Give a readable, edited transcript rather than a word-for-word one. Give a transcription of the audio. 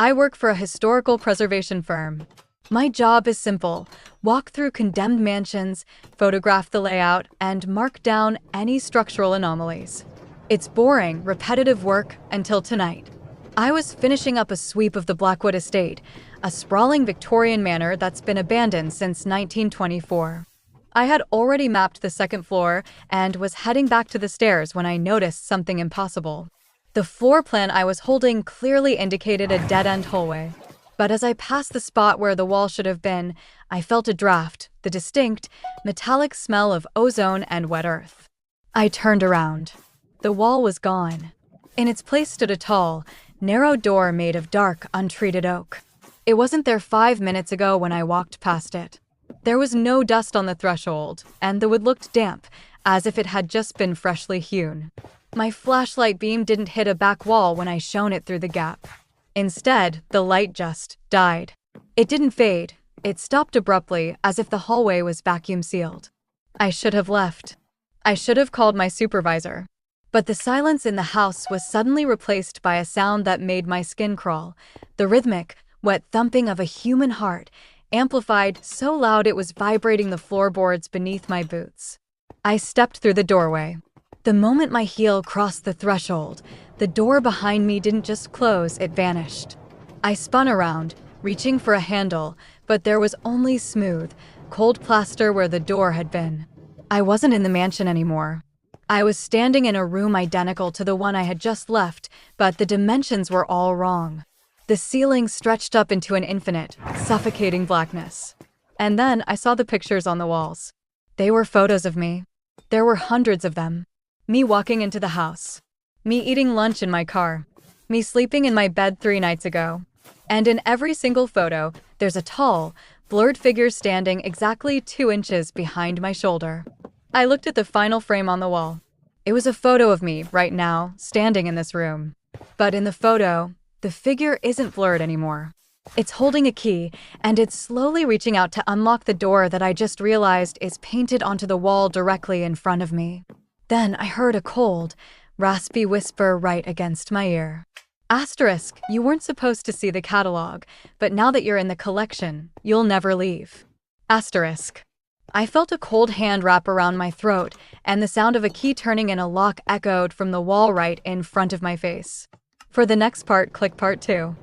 I work for a historical preservation firm. My job is simple: walk through condemned mansions, photograph the layout, and mark down any structural anomalies. It's boring, repetitive work until tonight. I was finishing up a sweep of the Blackwood Estate, a sprawling Victorian manor that's been abandoned since 1924. I had already mapped the second floor and was heading back to the stairs when I noticed something impossible. The floor plan I was holding clearly indicated a dead-end hallway. But as I passed the spot where the wall should have been, I felt a draft, the distinct, metallic smell of ozone and wet earth. I turned around. The wall was gone. In its place stood a tall, narrow door made of dark, untreated oak. It wasn't there 5 minutes ago when I walked past it. There was no dust on the threshold, and the wood looked damp, as if it had just been freshly hewn. My flashlight beam didn't hit a back wall when I shone it through the gap. Instead, the light just died. It didn't fade. It stopped abruptly, as if the hallway was vacuum sealed. I should have left. I should have called my supervisor. But the silence in the house was suddenly replaced by a sound that made my skin crawl, the rhythmic, wet thumping of a human heart, amplified so loud it was vibrating the floorboards beneath my boots. I stepped through the doorway. The moment my heel crossed the threshold, the door behind me didn't just close, it vanished. I spun around, reaching for a handle, but there was only smooth, cold plaster where the door had been. I wasn't in the mansion anymore. I was standing in a room identical to the one I had just left, but the dimensions were all wrong. The ceiling stretched up into an infinite, suffocating blackness. And then I saw the pictures on the walls. They were photos of me. There were hundreds of them. Me walking into the house. Me eating lunch in my car. Me sleeping in my bed 3 nights ago. And in every single photo, there's a tall, blurred figure standing exactly 2 inches behind my shoulder. I looked at the final frame on the wall. It was a photo of me, right now, standing in this room. But in the photo, the figure isn't blurred anymore. It's holding a key, and it's slowly reaching out to unlock the door that I just realized is painted onto the wall directly in front of me. Then I heard a cold, raspy whisper right against my ear. Asterisk, you weren't supposed to see the catalog, but now that you're in the collection, you'll never leave. Asterisk. I felt a cold hand wrap around my throat, and the sound of a key turning in a lock echoed from the wall right in front of my face. For the next part, click part 2.